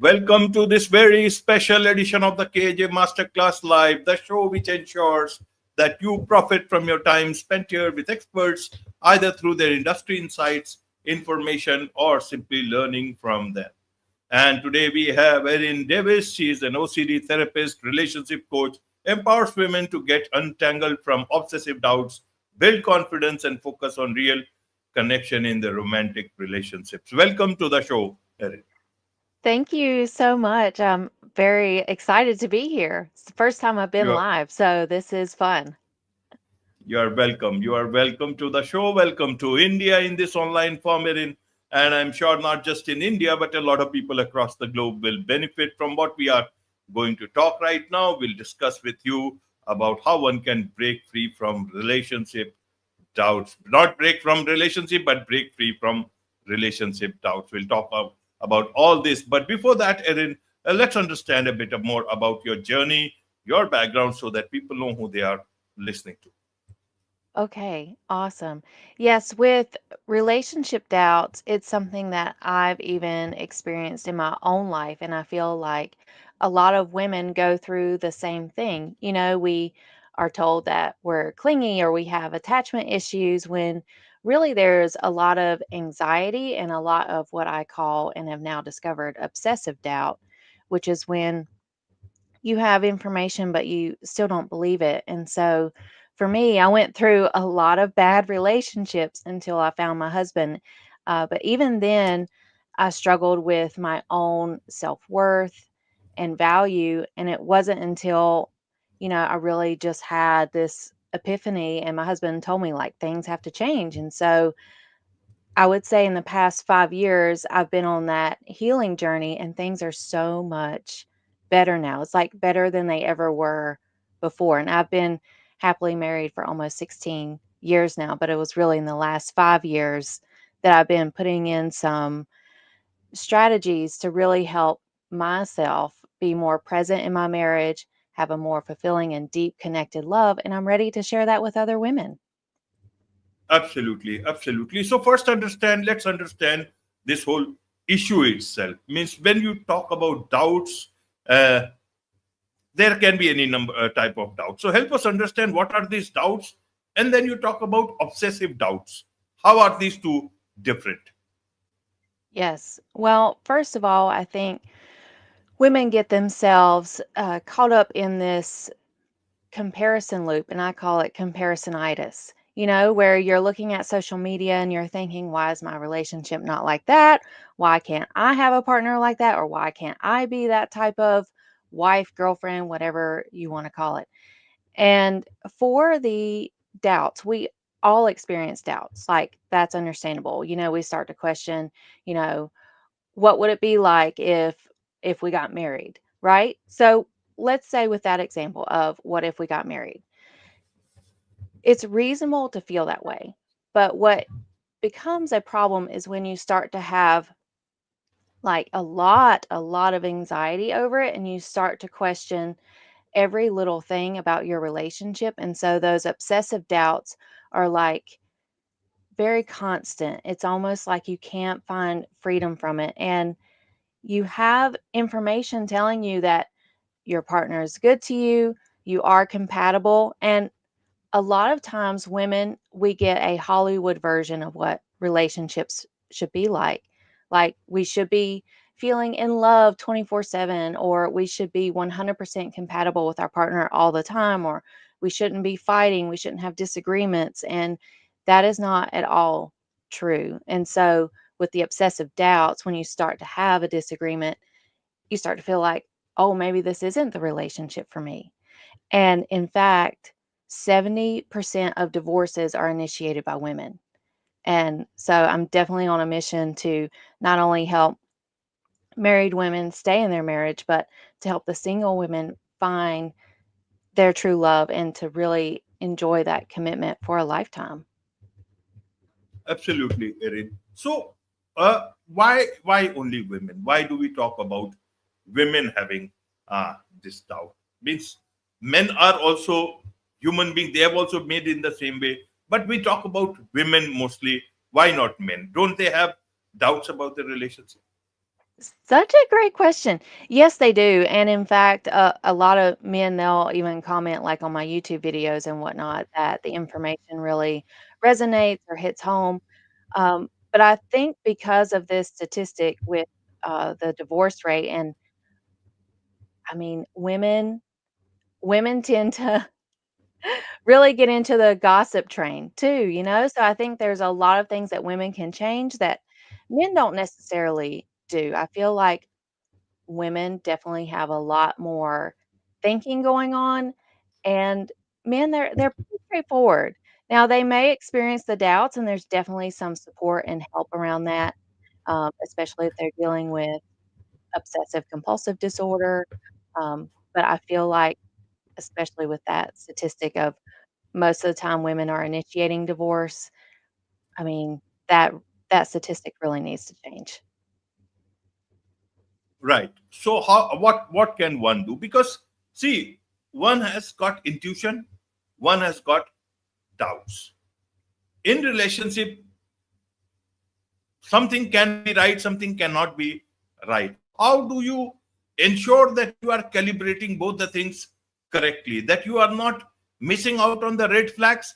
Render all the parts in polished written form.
Welcome to this very special edition of the KAJ Masterclass Live, the show which ensures that you profit from your time spent here with experts, either through their industry insights, information, or simply learning from them. And today we have Erin Davis. She is an OCD therapist, relationship coach, empowers women to get untangled from obsessive doubts, build confidence, and focus on real connection in the romantic relationships. Welcome to the show, Erin. Thank you so much. I'm very excited to be here. It's the first time I've been You are, live, so this is fun. you are welcome. You are welcome to the show. Welcome to India in this online form, Erin. And I'm sure not just in India, but a lot of people across the globe will benefit from what we are going to talk right now. We'll discuss with you about how one can break free from relationship doubts. Not break from relationship, but break free from relationship doubts. We'll talk about all this. But before that, Erin, let's understand a bit more about your journey, your background, so that people know who they are listening to. Okay, awesome. Yes, with relationship doubts, it's something that I've even experienced in my own life, and I feel like a lot of women go through the same thing. We are told that we're clingy or we have attachment issues when really there's a lot of anxiety and a lot of what I call and have now discovered obsessive doubt, which is when you have information, but you still don't believe it. And so for me, I went through a lot of bad relationships until I found my husband. But even then, I struggled with my own self worth and value. And it wasn't until, I really just had this epiphany, and my husband told me like things have to change. And so I would say in the past 5 years, I've been on that healing journey, and things are so much better now. It's like better than they ever were before. And I've been happily married for almost 16 years now, but it was really in the last 5 years that I've been putting in some strategies to really help myself be more present in my marriage, have a more fulfilling and deep connected love. And I'm ready to share that with other women. Absolutely, absolutely. So first, let's understand this whole issue itself. Means when you talk about doubts, uh, there can be any number type of doubts. So help us understand what are these doubts, and then you talk about obsessive doubts. How are these two different? Yes. Well, first of all, I think women get themselves caught up in this comparison loop, and I call it comparisonitis. Where you're looking at social media and you're thinking, why is my relationship not like that? Why can't I have a partner like that? Or why can't I be that type of wife, girlfriend, whatever you want to call it? And for the doubts, we all experience doubts. Like, that's understandable. We start to question, you know, what would it be like if we got married, right? So let's say with that example of what if we got married, it's reasonable to feel that way. But what becomes a problem is when you start to have like a lot of anxiety over it, and you start to question every little thing about your relationship. And so those obsessive doubts are like very constant. It's almost like you can't find freedom from it. And you have information telling you that your partner is good to you, you are compatible. And a lot of times, women, we get a Hollywood version of what relationships should be like. Like, we should be feeling in love 24/7, or we should be 100% compatible with our partner all the time, or we shouldn't be fighting, we shouldn't have disagreements. And that is not at all true. And so, with the obsessive doubts, when you start to have a disagreement, you start to feel like, oh, maybe this isn't the relationship for me. And in fact, 70% of divorces are initiated by women. And so I'm definitely on a mission to not only help married women stay in their marriage, but to help the single women find their true love and to really enjoy that commitment for a lifetime. Absolutely, Erin. So, why only women? Why do we talk about women having this doubt? Means men are also human beings; they have also made in the same way. But we talk about women mostly. Why not men? Don't they have doubts about the relationship? Such a great question. Yes, they do. And in fact, a lot of men, they'll even comment like on my YouTube videos and whatnot that the information really resonates or hits home. But I think because of this statistic with the divorce rate, and I mean, women tend to really get into the gossip train too, you know? So I think there's a lot of things that women can change that men don't necessarily do. I feel like women definitely have a lot more thinking going on, and men, they're pretty straightforward. Now they may experience the doubts, and there's definitely some support and help around that, especially if they're dealing with obsessive compulsive disorder. But I feel like, especially with that statistic of most of the time women are initiating divorce, I mean, that that statistic really needs to change. Right. So how what can one do? Because see, one has got intuition, one has got doubts. In relationship, something can be right, something cannot be right. So how do you ensure that you are calibrating both the things correctly, that you are not missing out on the red flags,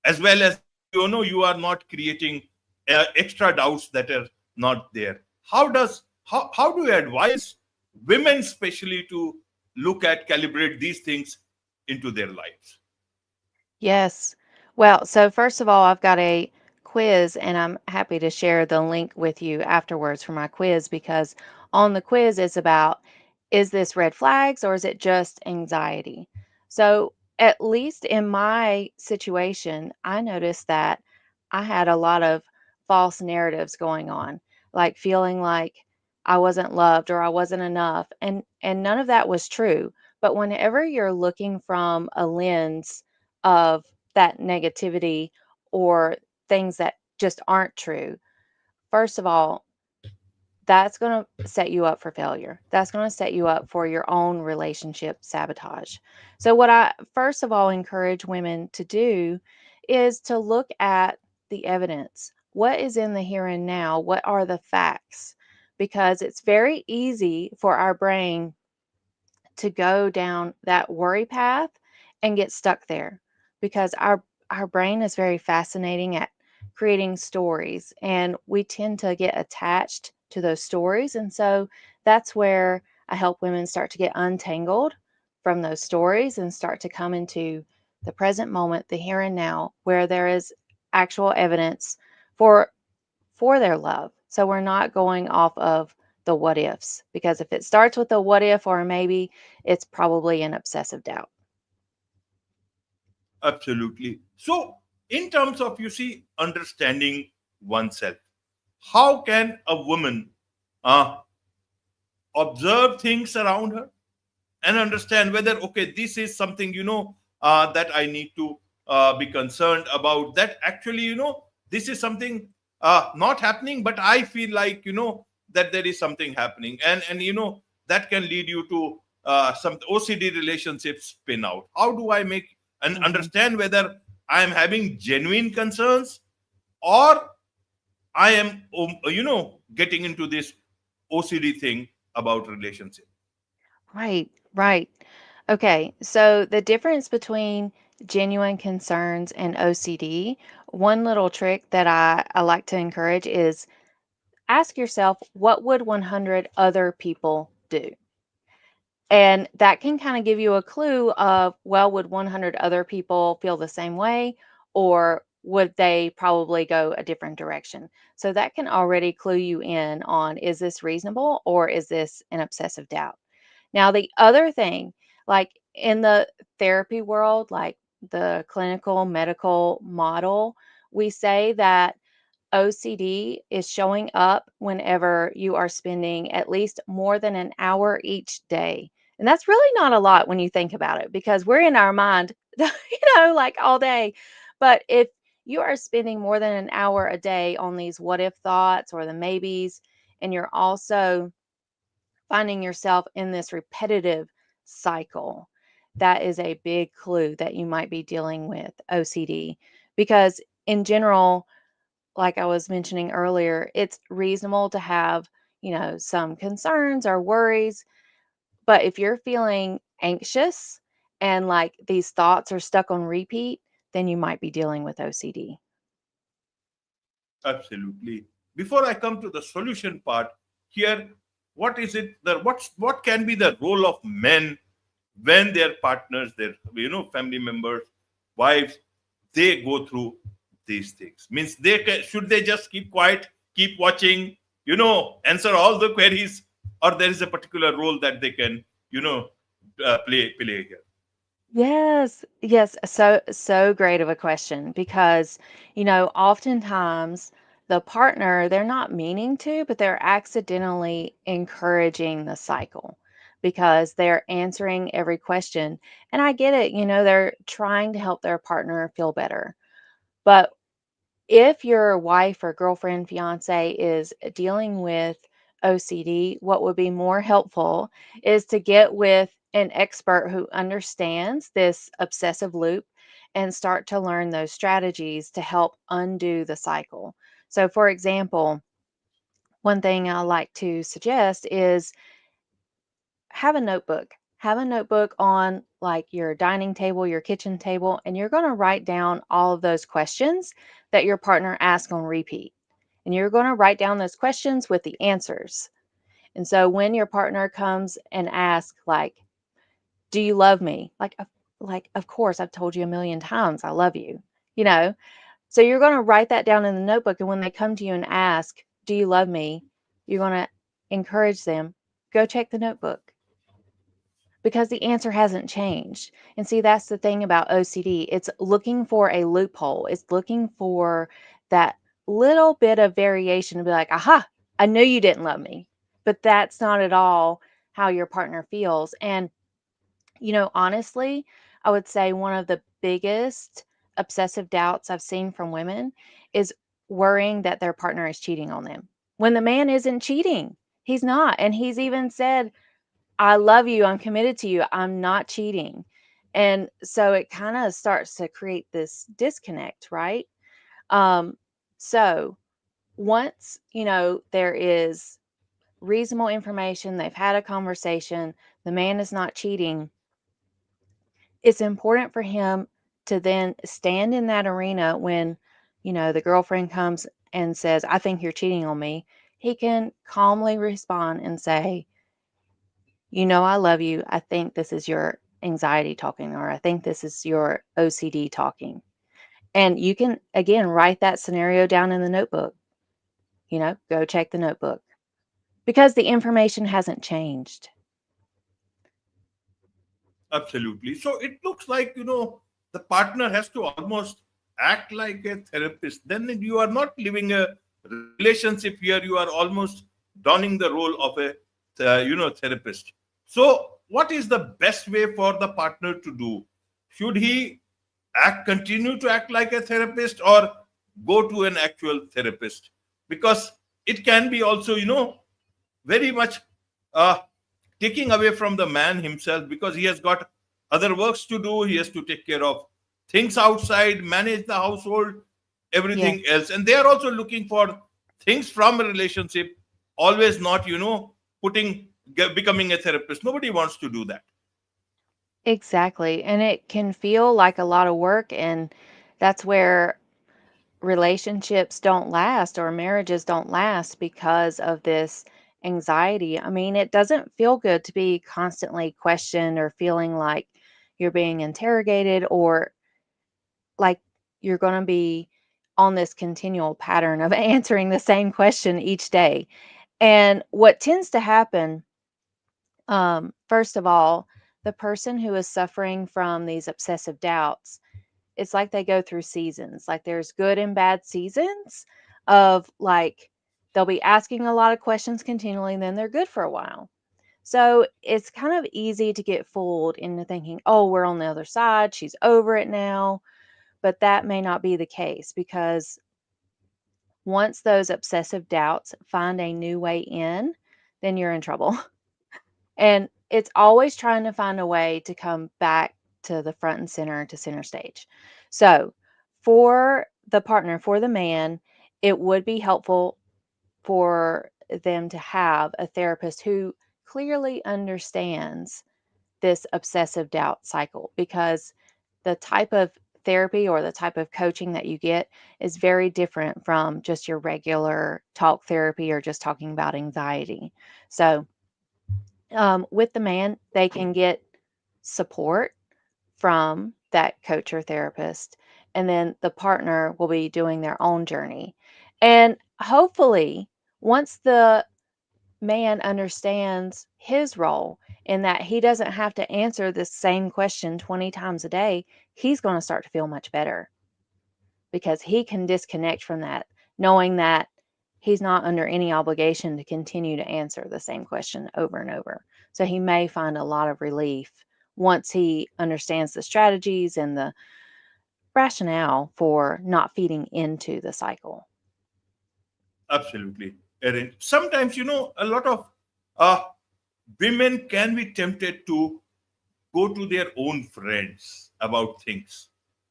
as well as you are not creating extra doubts that are not there? How do you advise women especially to look at calibrate these things into their lives? Yes. Well, so first of all, I've got a quiz, and I'm happy to share the link with you afterwards for my quiz because on the quiz it's about, is this red flags or is it just anxiety? So, at least in my situation, I noticed that I had a lot of false narratives going on, like feeling like I wasn't loved or I wasn't enough, and none of that was true. But whenever you're looking from a lens of that negativity or things that just aren't true, first of all, that's going to set you up for failure. That's going to set you up for your own relationship sabotage. So, what I first of all encourage women to do is to look at the evidence. What is in the here and now? What are the facts? Because it's very easy for our brain to go down that worry path and get stuck there because our brain is very fascinating at creating stories, and we tend to get attached to those stories. And so that's where I help women start to get untangled from those stories and start to come into the present moment, the here and now, where there is actual evidence for their love. So we're not going off of the what ifs, because if it starts with a what if or a maybe, it's probably an obsessive doubt. Absolutely. So, in terms of, understanding oneself, how can a woman uh, observe things around her and understand whether, okay, this is something, that I need to be concerned about, that actually, this is something not happening, but I feel like, that there is something happening, and that can lead you to some OCD relationships spin out. How do I make and Mhm. understand whether I am having genuine concerns, or I am getting into this OCD thing about relationship? Right, right. Okay, so the difference between genuine concerns and OCD, one little trick that I like to encourage is ask yourself, what would 100 other people do? And that can kind of give you a clue of, well, would 100 other people feel the same way, or would they probably go a different direction? So that can already clue you in on, is this reasonable or is this an obsessive doubt? Now, the other thing, like in the therapy world, like the clinical medical model, we say that OCD is showing up whenever you are spending at least more than an hour each day. And that's really not a lot when you think about it, because we're in our mind, like all day. But if you are spending more than an hour a day on these what if thoughts or the maybes, and you're also finding yourself in this repetitive cycle, that is a big clue that you might be dealing with OCD. Because in general, like I was mentioning earlier, it's reasonable to have, some concerns or worries. But if you're feeling anxious and like these thoughts are stuck on repeat, then you might be dealing with OCD. Absolutely. Before I come to the solution part here, what is it that what can be the role of men when their partners, their family members, wives, they go through these things? Means should they just keep quiet, keep watching, answer all the queries, or there is a particular role that they can you know play here? Yes, yes. So great of a question because, oftentimes the partner, they're not meaning to, but they're accidentally encouraging the cycle because they're answering every question. And I get it, they're trying to help their partner feel better. But if your wife or girlfriend, fiance is dealing with OCD, what would be more helpful is to get with an expert who understands this obsessive loop and start to learn those strategies to help undo the cycle. So, for example, one thing I like to suggest is have a notebook. Have a notebook on like your dining table, your kitchen table, and you're going to write down all of those questions that your partner asks on repeat. And you're going to write down those questions with the answers. And so when your partner comes and asks like, "Do you love me?" Like of course I've told you a million times I love you. You know? So you're going to write that down in the notebook and when they come to you and ask, "Do you love me?" you're going to encourage them, "Go check the notebook." Because the answer hasn't changed. And see, that's the thing about OCD. It's looking for a loophole. It's looking for that little bit of variation to be like, aha, I knew you didn't love me. But that's not at all how your partner feels. And, honestly, I would say one of the biggest obsessive doubts I've seen from women is worrying that their partner is cheating on them when the man isn't cheating. He's not. And he's even said, I love you. I'm committed to you. I'm not cheating. And so it kind of starts to create this disconnect, right? Um, so once, there is reasonable information, they've had a conversation, the man is not cheating, it's important for him to then stand in that arena when, the girlfriend comes and says, I think you're cheating on me. He can calmly respond and say, I love you. I think this is your anxiety talking, or I think this is your OCD talking. And you can, again, write that scenario down in the notebook. Go check the notebook because the information hasn't changed. Absolutely. So it looks like, the partner has to almost act like a therapist. Then you are not living a relationship here. You are almost donning the role of a, therapist. So what is the best way for the partner to do? Should he continue to act like a therapist or go to an actual therapist? Because it can be also, very much uh, taking away from the man himself because he has got other works to do. He has to take care of things outside, manage the household, Yes, everything else. And they are also looking for things from a relationship, always not, putting, becoming a therapist. Nobody wants to do that. exactly. And it can feel like a lot of work. And that's where relationships don't last or marriages don't last because of this anxiety. I mean, it doesn't feel good to be constantly questioned or feeling like you're being interrogated or like you're going to be on this continual pattern of answering the same question each day. And what tends to happen, first of all, the person who is suffering from these obsessive doubts, it's like they go through seasons. Like there's good and bad seasons of like they'll be asking a lot of questions continually and then they're good for a while. So it's kind of easy to get fooled into thinking, oh, we're on the other side. She's over it now. But that may not be the case because once those obsessive doubts find a new way in, then you're in trouble. And it's always trying to find a way to come back to the front and center, to center stage. So, for the partner, for the man, it would be helpful for them to have a therapist who clearly understands this obsessive doubt cycle, because the type of therapy or the type of coaching that you get is very different from just your regular talk therapy or just talking about anxiety. So, with the man, they can get support from that coach or therapist, and then the partner will be doing their own journey. And hopefully, once the man understands his role in that he doesn't have to answer the same question 20 times a day, he's going to start to feel much better because he can disconnect from that, knowing that he's not under any obligation to continue to answer the same question over and over. So he may find a lot of relief once he understands the strategies and the rationale for not feeding into the cycle. Absolutely, Erin. Sometimes, a lot of uh, women can be tempted to go to their own friends about things,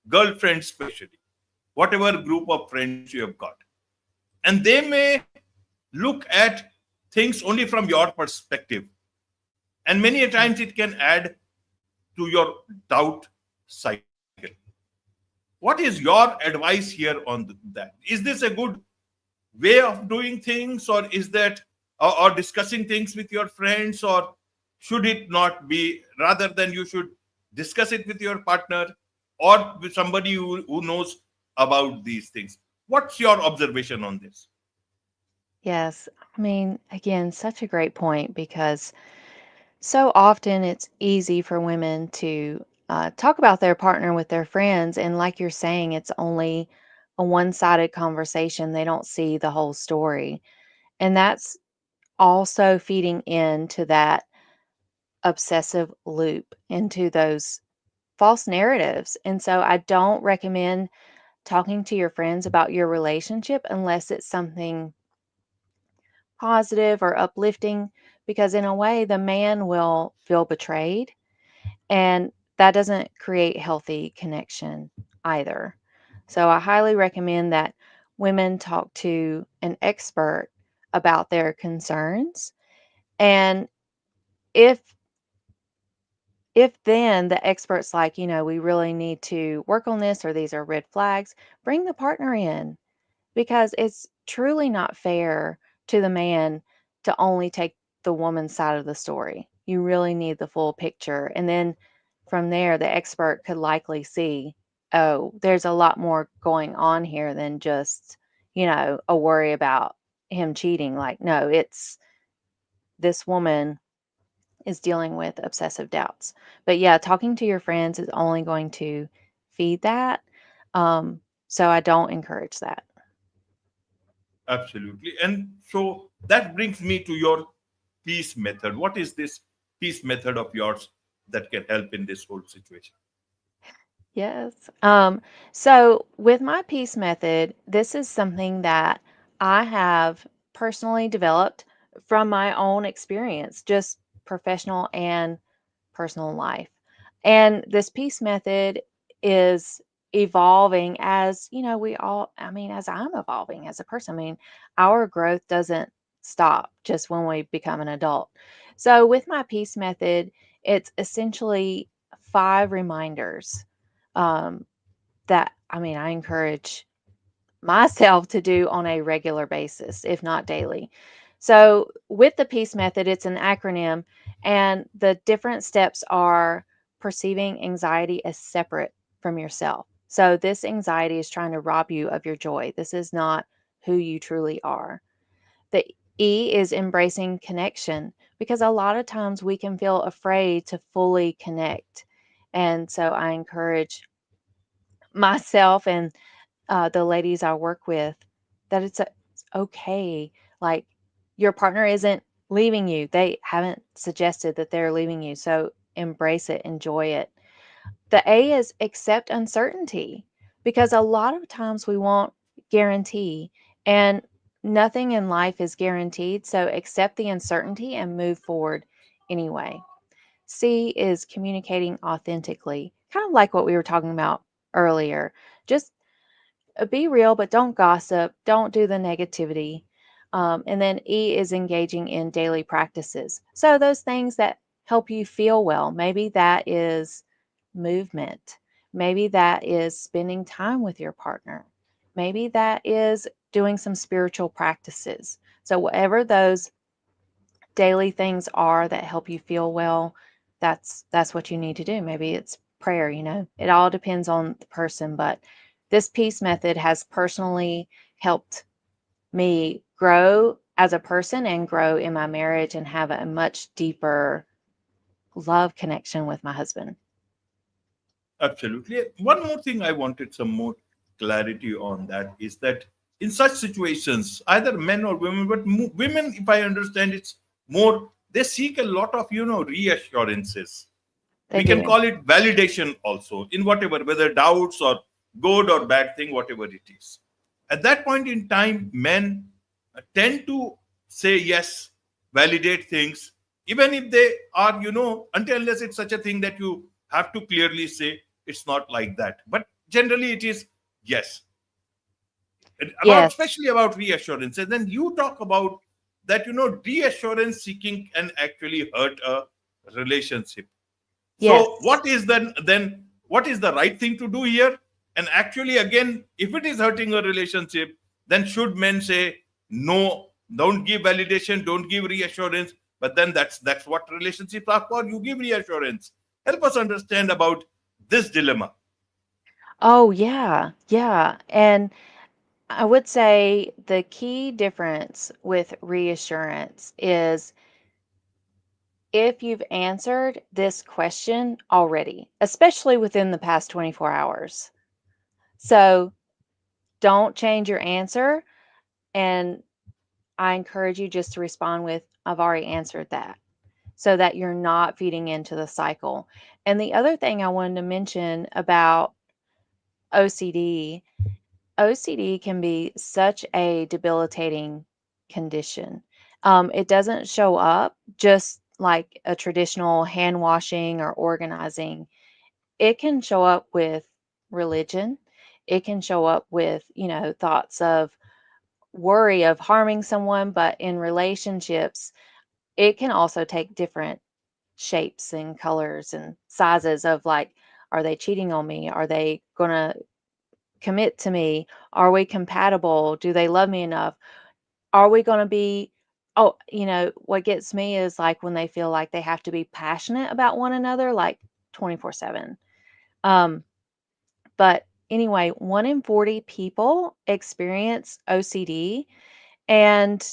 girlfriends especially, whatever group of friends you have got. And they may look at things only from your perspective. And many a Yeah. times it can add to your doubt cycle. What is your advice here on that? Is this a good way of doing things, or is that, or discussing things with your friends, or should it not be, rather than you should discuss it with your partner or with somebody who knows about these things? What's your observation on this? Yes. I mean, again, such a great point because so often it's easy for women to talk about their partner with their friends. And like you're saying, it's only a one sided conversation. They don't see the whole story. And that's also feeding into that obsessive loop, into those false narratives. And so I don't recommend talking to your friends about your relationship unless it's something positive or uplifting, because in a way, the man will feel betrayed, and that doesn't create healthy connection either. So I highly recommend that women talk to an expert about their concerns. And if then the expert's like, we really need to work on this or these are red flags, bring the partner in, because it's truly not fair to the man to only take the woman's side of the story. You really need the full picture. And then from there, the expert could likely see, oh, there's a lot more going on here than just, a worry about him cheating. Like, no, it's this woman is dealing with obsessive doubts. But yeah, talking to your friends is only going to feed that. Um, so I don't encourage that. Absolutely. And so that brings me to your peace method. What is this peace method of yours that can help in this whole situation? Yes. So with my peace method, this is something that I have personally developed from my own experience, just professional and personal life. And this peace method is evolving as, we all, I mean, as I'm evolving as a person. I mean, our growth doesn't stop just when we become an adult. So with my peace method, it's essentially 5 reminders um, that, I mean, I encourage myself to do on a regular basis, if not daily. So, with the PEACE method, it's an acronym, and the different steps are perceiving anxiety as separate from yourself. So, this anxiety is trying to rob you of your joy. This is not who you truly are. The E is embracing connection, because a lot of times we can feel afraid to fully connect. And so, I encourage myself and the ladies I work with that it's okay. Like, your partner isn't leaving you. They haven't suggested that they're leaving you. So embrace it, enjoy it. The A is accept uncertainty, because a lot of times we want guarantee, and nothing in life is guaranteed. So accept the uncertainty and move forward anyway. C is communicating authentically, kind of like what we were talking about earlier. Just be real, but don't gossip. Don't do the negativity. And then E is engaging in daily practices. So those things that help you feel well, maybe that is movement. Maybe that is spending time with your partner. Maybe that is doing some spiritual practices. So whatever those daily things are that help you feel well, that's what you need to do. Maybe it's prayer, you know. It all depends on the person, but this peace method has personally helped me grow as a person and grow in my marriage and have a much deeper love connection with my husband. Absolutely. One more thing I wanted some more clarity on that is that in such situations, either men or women, but women, if I understand, it's more they seek a lot of reassurances. They We can do. call it validation also in whatever, whether doubts or good or bad thing, whatever it is. At that point in time, men tend to say yes, validate things, even if they are, until unless it's such a thing that you have to clearly say it's not like that. But generally, it is yes. And about Yes. especially about reassurance. And then you talk about that, reassurance seeking can actually hurt a relationship. So Yes. what is what is the right thing to do here? And actually, again, if it is hurting a relationship, then should men say no, don't give validation, don't give reassurance? But then that's what relationships are for. You give reassurance. Help us understand about this dilemma. Oh, yeah. Yeah. And I would say the key difference with reassurance is if you've answered this question already, especially within the past 24 hours. So don't change your answer. And I encourage you just to respond with, I've already answered that, so that you're not feeding into the cycle. And the other thing I wanted to mention about OCD, OCD can be such a debilitating condition. It doesn't show up just like a traditional hand washing or organizing. It can show up with religion. It can show up with, thoughts of worry of harming someone, but in relationships, it can also take different shapes and colors and sizes of like, are they cheating on me? Are they going to commit to me? Are we compatible? Do they love me enough? Are we going to be Oh, what gets me is like when they feel like they have to be passionate about one another like 24/7. Um but anyway, 1 in 40 people experience OCD, and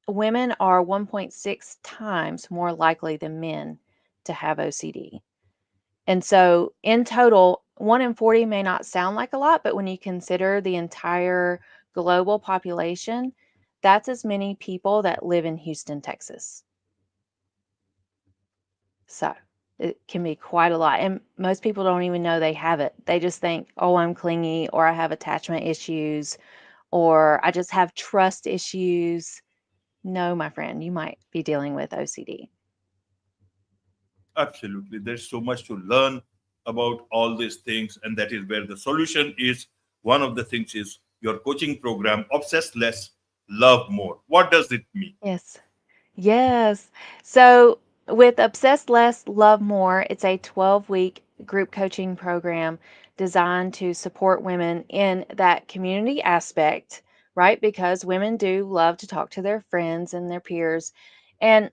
women are 1.6 times more likely than men to have OCD. And so, in total, 1 in 40 may not sound like a lot, but when you consider the entire global population, that's as many people that live in Houston, Texas. So, it can be quite a lot. And most people don't even know they have it. They just think, oh, I'm clingy, or I have attachment issues, or I just have trust issues. No, my friend, you might be dealing with OCD. Absolutely. There's so much to learn about all these things, and that is where the solution is. One of the things is your coaching program, Obsess Less, Love More. What does it mean? Yes. Yes. So with Obsess Less, Love More, it's a 12-week group coaching program designed to support women in that community aspect, right? Because women do love to talk to their friends and their peers. And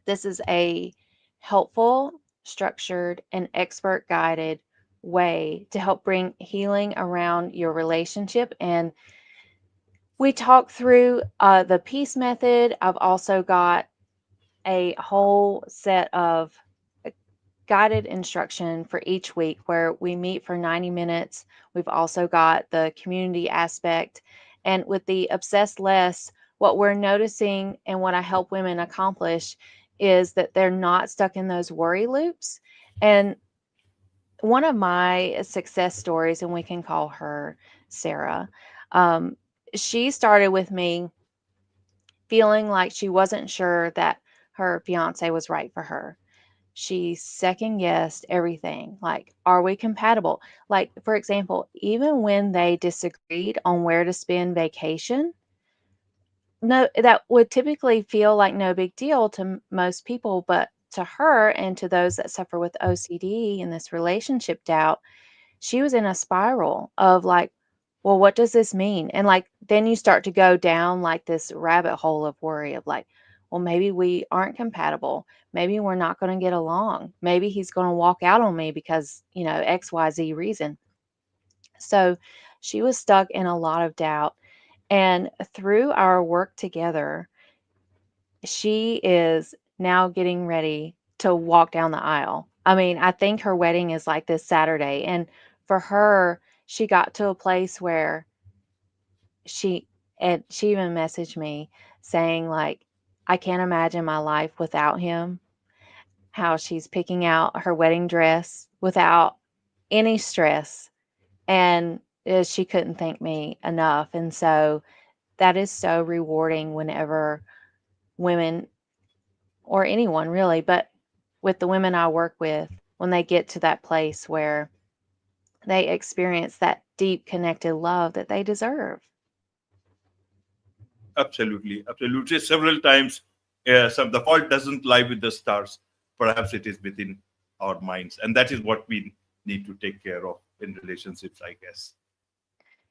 this is a helpful, structured, and expert guided way to help bring healing around your relationship. And we talk through the peace method. I've also got a whole set of uh, guided instruction for each week where we meet for 90 minutes. We've also got the community aspect. And with the Obsess Less, what we're noticing and what I help women accomplish is that they're not stuck in those worry loops. And one of my success stories, and we can call her Sarah, um, she started with me feeling like she wasn't sure that her fiance was right for her. She second guessed everything. Like, are we compatible? Like, for example, even when they disagreed on where to spend vacation, no, that would typically feel like no big deal to most people, but to her and to those that suffer with OCD and this relationship doubt, she was in a spiral of like, well, what does this mean? And like, then you start to go down like this rabbit hole of worry of like, well, maybe we aren't compatible. Maybe we're not going to get along. Maybe he's going to walk out on me because, XYZ reason. So she was stuck in a lot of doubt. And through our work together, she is now getting ready to walk down the aisle. I mean, I think her wedding is like this Saturday. And for her, she got to a place where she she even messaged me saying like, I can't imagine my life without him. How she's picking out her wedding dress without any stress. And she couldn't thank me enough. And so that is so rewarding whenever women, or anyone really, but with the women I work with, when they get to that place where they experience that deep connected love that they deserve. Absolutely, absolutely. Several times, the fault doesn't lie with the stars. Perhaps it is within our minds, and that is what we need to take care of in relationships, I guess.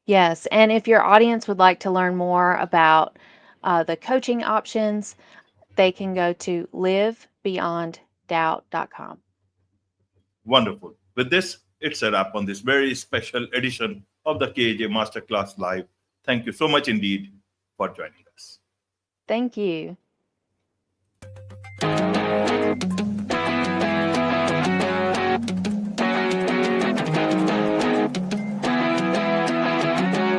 Yes, and if your audience would like to learn more about the coaching options, they can go to livebeyonddoubt.com. Wonderful. With this, it's a wrap on this very special edition of the KAJ Masterclass Live. Thank you so much indeed for joining us. Thank you.